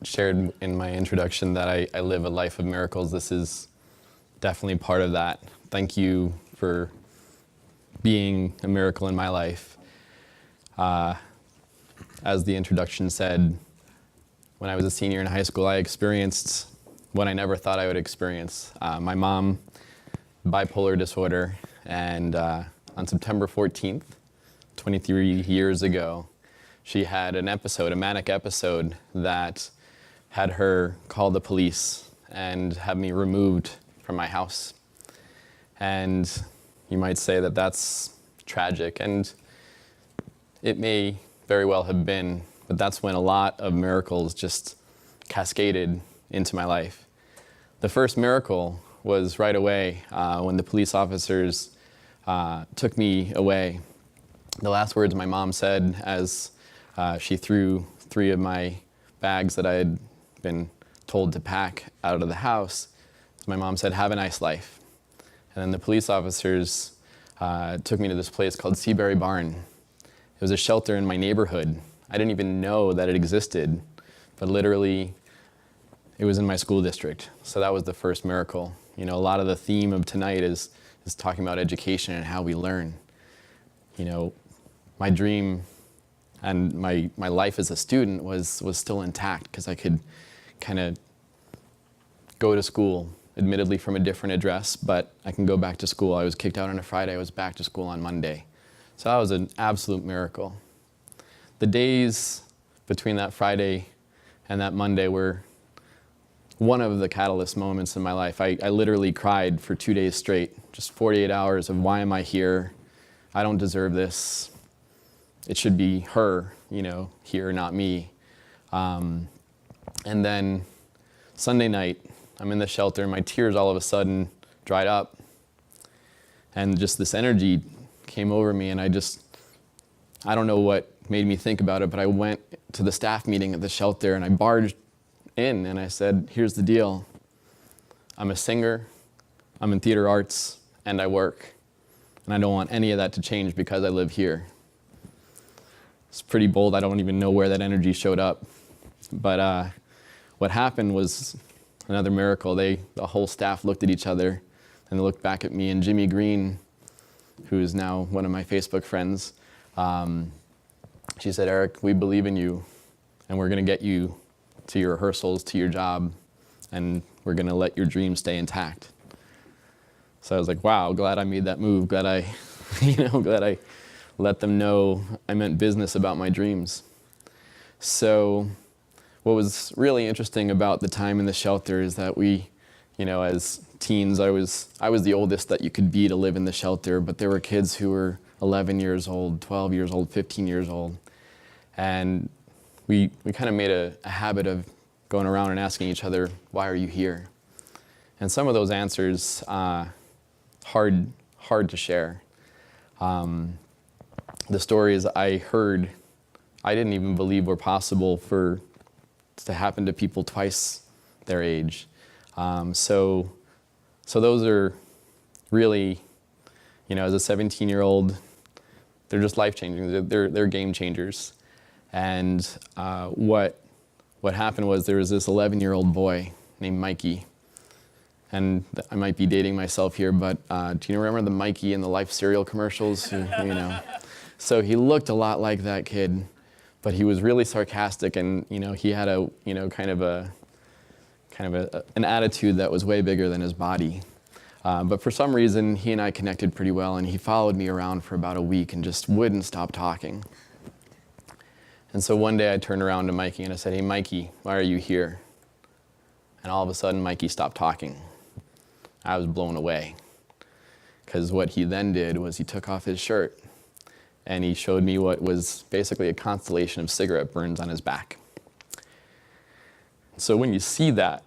shared in my introduction that I live a life of miracles. This is definitely part of that. Thank you for being a miracle in my life. As the introduction said, when I was a senior in high school, I experienced what I never thought I would experience. My mom, bipolar disorder, and on September 14th, 23 years ago, she had an episode, a manic episode, that had her call the police and have me removed from my house. And you might say that that's tragic, and it may very well have been, but that's when a lot of miracles just cascaded into my life. The first miracle was right away when the police officers took me away. The last words my mom said as she threw 3 of my bags that I had been told to pack out of the house, my mom said, "Have a nice life." And then the police officers took me to this place called Seabury Barn. It was a shelter in my neighborhood. I didn't even know that it existed, but literally it was in my school district. So that was the first miracle. You know, a lot of the theme of tonight is talking about education and how we learn. You know, my dream and my life as a student was still intact because I could kind of go to school, admittedly from a different address, but I can go back to school. I was kicked out on a Friday, I was back to school on Monday. So that was an absolute miracle. The days between that Friday and that Monday were one of the catalyst moments in my life. I literally cried for 2 days straight, just 48 hours of why am I here? I don't deserve this. It should be her, you know, here, not me. And then Sunday night, I'm in the shelter, and my tears all of a sudden dried up. And just this energy came over me, and I don't know what made me think about it, but I went to the staff meeting at the shelter, and I barged in, and I said, "Here's the deal. I'm a singer, I'm in theater arts, and I work. And I don't want any of that to change because I live here." It's pretty bold. I don't even know where that energy showed up. But what happened was another miracle. The whole staff looked at each other, and they looked back at me, and Jimmy Green, who is now one of my Facebook friends, she said, "Erik, we believe in you, and we're going to get you to your rehearsals, to your job, and we're going to let your dreams stay intact." So I was like, wow, glad I made that move. Glad I, glad I let them know I meant business about my dreams. So what was really interesting about the time in the shelter is that we, as teens, I was the oldest that you could be to live in the shelter, but there were kids who were 11 years old, 12 years old, 15 years old. And we kind of made a habit of going around and asking each other, why are you here? And some of those answers, hard to share. The stories I heard, I didn't even believe were possible to happen to people twice their age. So those are really, as a 17-year-old, they're just life-changing. They're game changers. And what happened was there was this 11-year-old boy named Mikey. And I might be dating myself here, but do you remember the Mikey in the Life cereal commercials? So he looked a lot like that kid, but he was really sarcastic, and he had an attitude that was way bigger than his body. But for some reason, he and I connected pretty well, and he followed me around for about a week and just wouldn't stop talking. And so one day I turned around to Mikey and I said, "Hey, Mikey, why are you here?" And all of a sudden, Mikey stopped talking. I was blown away, because what he then did was he took off his shirt and he showed me what was basically a constellation of cigarette burns on his back. So when you see that,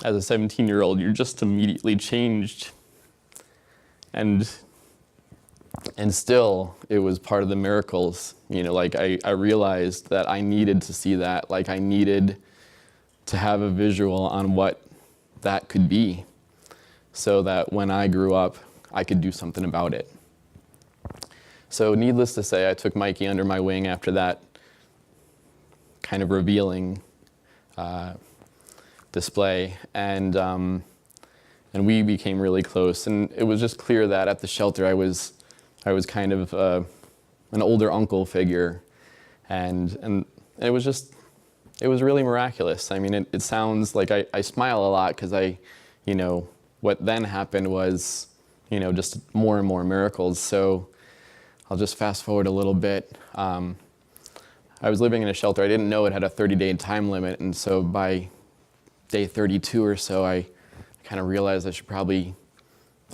as a 17-year-old, you're just immediately changed. And still, it was part of the miracles. I realized that I needed to see that. I needed to have a visual on what that could be, so that when I grew up, I could do something about it. So needless to say, I took Mikey under my wing after that kind of revealing display, and we became really close. And it was just clear that at the shelter I was kind of an older uncle figure, and it was really miraculous. I mean, it sounds like I smile a lot because what then happened was, just more and more miracles. So I'll just fast forward a little bit. I was living in a shelter. I didn't know it had a 30-day time limit, and so by day 32 or so, I kind of realized I should probably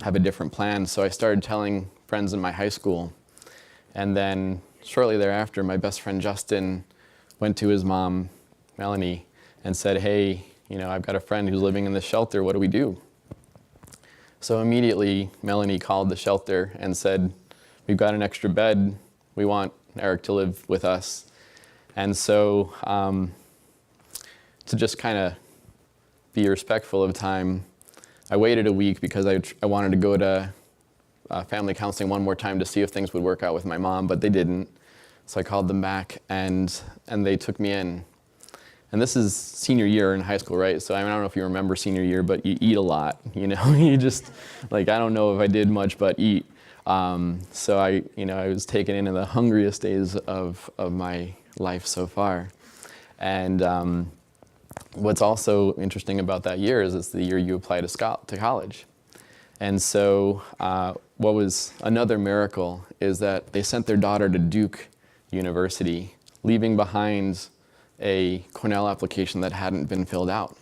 have a different plan. So I started telling friends in my high school, and then shortly thereafter, my best friend Justin went to his mom, Melanie, and said, "Hey, I've got a friend who's living in this shelter. What do we do?" So immediately, Melanie called the shelter and said, "We've got an extra bed. We want Erik to live with us." And so to just kind of be respectful of time, I waited a week because I wanted to go to family counseling one more time to see if things would work out with my mom, but they didn't. So I called them back, and they took me in. And this is senior year in high school, right? So I don't know if you remember senior year, but you eat a lot, You just, I don't know if I did much but eat. So I was taken into the hungriest days of my life so far. And what's also interesting about that year is it's the year you apply to college. And so what was another miracle is that they sent their daughter to Duke University, leaving behind a Cornell application that hadn't been filled out.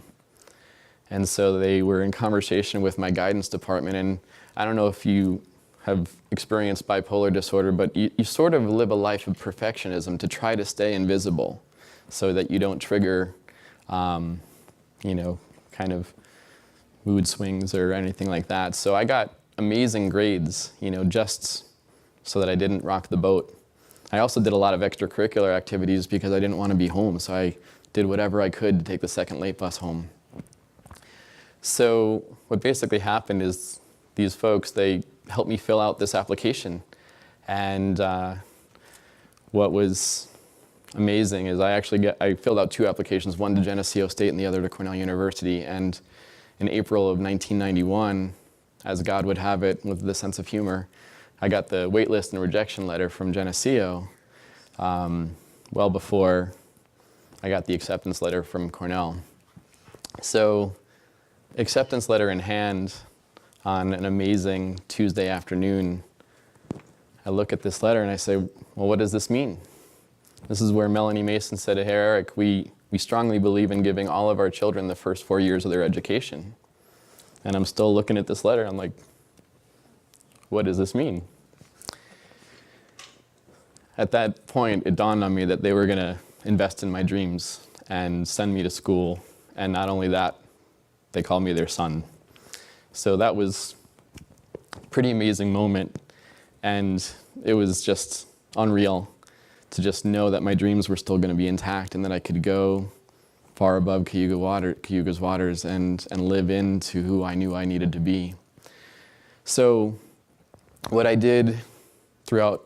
And so they were in conversation with my guidance department, and I don't know if you have experienced bipolar disorder, but you sort of live a life of perfectionism to try to stay invisible so that you don't trigger, kind of mood swings or anything like that. So I got amazing grades, just so that I didn't rock the boat. I also did a lot of extracurricular activities because I didn't want to be home, so I did whatever I could to take the second late bus home. So what basically happened is these folks, they helped me fill out this application. And what was amazing is I filled out two applications, one to Geneseo State and the other to Cornell University. And in April of 1991, as God would have it with the sense of humor, I got the waitlist and rejection letter from Geneseo well before I got the acceptance letter from Cornell. So, acceptance letter in hand on an amazing Tuesday afternoon, I look at this letter and I say, well, what does this mean? This is where Melanie Mason said, "Hey, Erik, we strongly believe in giving all of our children the first 4 years of their education." And I'm still looking at this letter, I'm like, what does this mean? At that point, it dawned on me that they were going to invest in my dreams and send me to school. And not only that, they called me their son. So that was a pretty amazing moment. And it was just unreal to just know that my dreams were still going to be intact and that I could go far above Cayuga's waters and live into who I knew I needed to be. So what I did throughout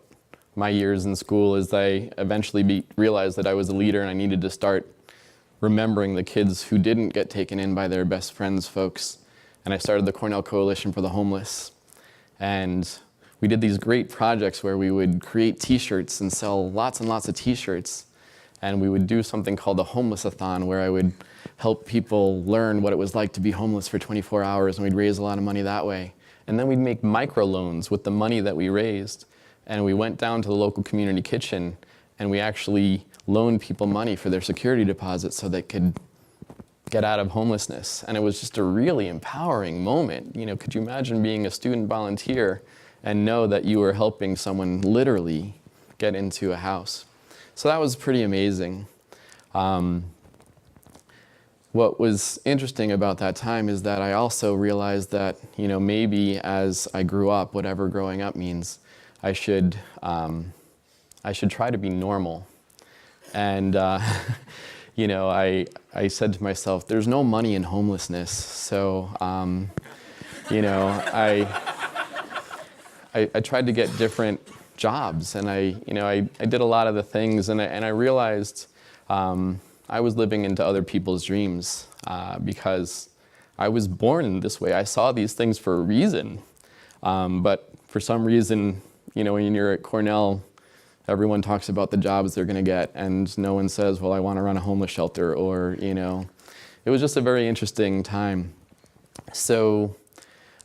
my years in school is I eventually realized that I was a leader and I needed to start remembering the kids who didn't get taken in by their best friends folks. And I started the Cornell Coalition for the Homeless. And we did these great projects where we would create t-shirts and sell lots and lots of t-shirts. And we would do something called a homeless-a-thon, where I would help people learn what it was like to be homeless for 24 hours, and we'd raise a lot of money that way. And then we'd make microloans with the money that we raised. And we went down to the local community kitchen, and we actually loaned people money for their security deposits so they could get out of homelessness. And it was just a really empowering moment. Could you imagine being a student volunteer and know that you were helping someone literally get into a house? So that was pretty amazing. What was interesting about that time is that I also realized that, maybe as I grew up, whatever growing up means, I should try to be normal. And, I said to myself, there's no money in homelessness. So, I tried to get different jobs, and I did a lot of the things, and I realized I was living into other people's dreams because I was born this way. I saw these things for a reason. But for some reason, when you're at Cornell, everyone talks about the jobs they're going to get, and no one says, well, I want to run a homeless shelter, or, it was just a very interesting time. So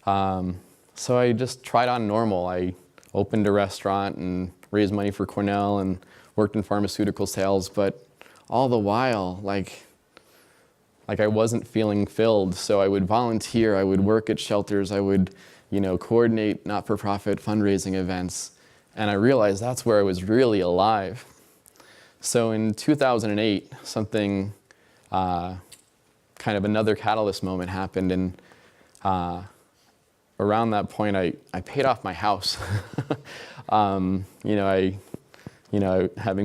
I just tried on normal. I opened a restaurant and raised money for Cornell and worked in pharmaceutical sales, but all the while, like I wasn't feeling filled. So I would volunteer, I would work at shelters, I would, coordinate not-for-profit fundraising events. And I realized that's where I was really alive. So in 2008, something, kind of another catalyst moment happened. And around that point, I paid off my house. Having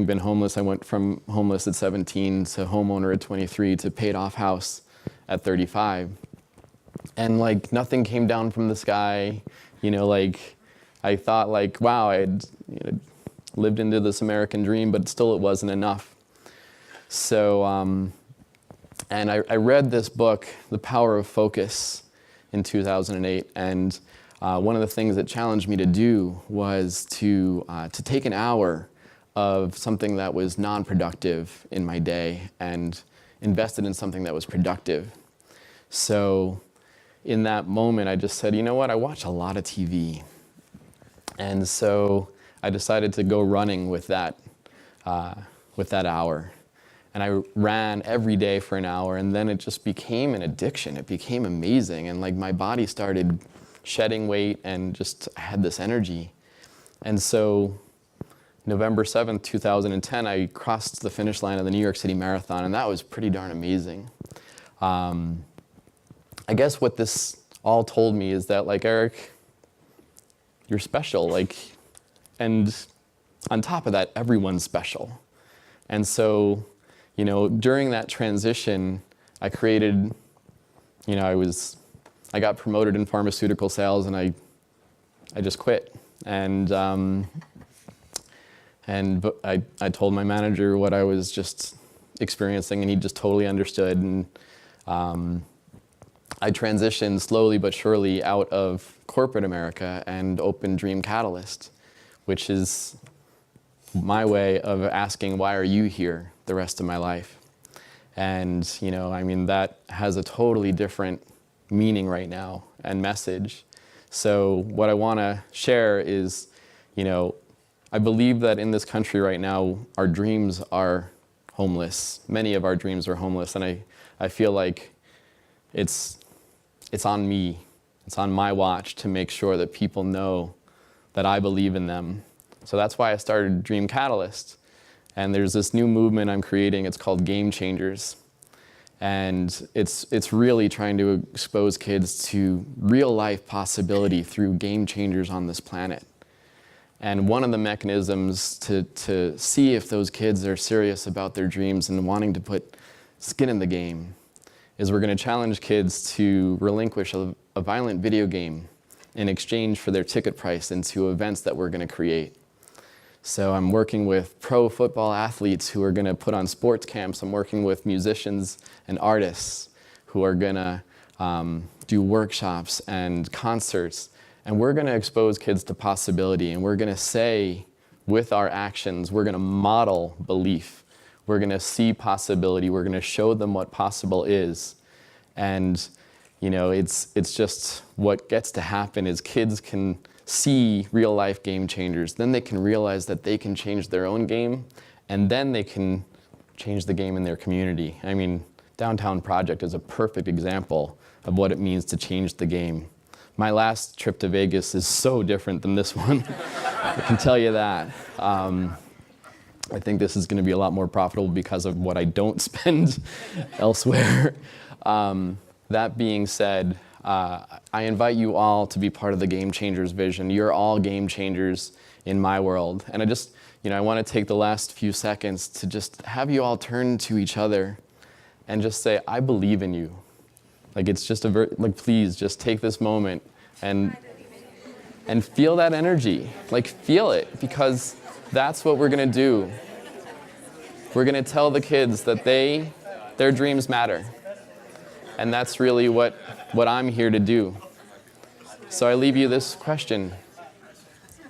been homeless, I went from homeless at 17 to homeowner at 23 to paid off house at 35. And nothing came down from the sky, I thought wow, I had lived into this American dream, but still it wasn't enough. So, and I read this book, The Power of Focus, in 2008, and one of the things that challenged me to do was to take an hour of something that was non-productive in my day and invest it in something that was productive. So in that moment, I just said, you know what, I watch a lot of TV. And so I decided to go running with that hour. And I ran every day for an hour, and then it just became an addiction. It became amazing, and my body started shedding weight and just had this energy. And so November 7th, 2010, I crossed the finish line of the New York City Marathon, and that was pretty darn amazing. I guess what this all told me is that, Erik, you're special, and on top of that, everyone's special. And so, during that transition, I created, I got promoted in pharmaceutical sales, and I just quit. And I told my manager what I was just experiencing, and he just totally understood. And I transitioned slowly but surely out of corporate America and opened Dream Catalyst, which is my way of asking, why are you here the rest of my life? And, that has a totally different meaning right now and message. So what I want to share is, I believe that in this country right now, our dreams are homeless. Many of our dreams are homeless, and I feel like it's on me. It's on my watch to make sure that people know that I believe in them. So that's why I started Dream Catalyst. And there's this new movement I'm creating. It's called Game Changers. And it's really trying to expose kids to real life possibility through game changers on this planet. And one of the mechanisms to see if those kids are serious about their dreams and wanting to put skin in the game is we're going to challenge kids to relinquish a violent video game in exchange for their ticket price into events that we're going to create. So I'm working with pro football athletes who are going to put on sports camps. I'm working with musicians and artists who are going to do workshops and concerts. And we're going to expose kids to possibility, and we're going to say with our actions, we're going to model belief. We're going to see possibility. We're going to show them what possible is. And, it's just what gets to happen is kids can see real life game changers. Then they can realize that they can change their own game, and then they can change the game in their community. Downtown Project is a perfect example of what it means to change the game. My last trip to Vegas is so different than this one. I can tell you that. I think this is going to be a lot more profitable because of what I don't spend elsewhere. That being said, I invite you all to be part of the Game Changers vision. You're all game changers in my world. And I want to take the last few seconds to just have you all turn to each other and just say, I believe in you. It's just please just take this moment and feel that energy. Feel it, because that's what we're going to do. We're going to tell the kids that their dreams matter. And that's really what I'm here to do. So I leave you this question.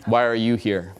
Why are you here?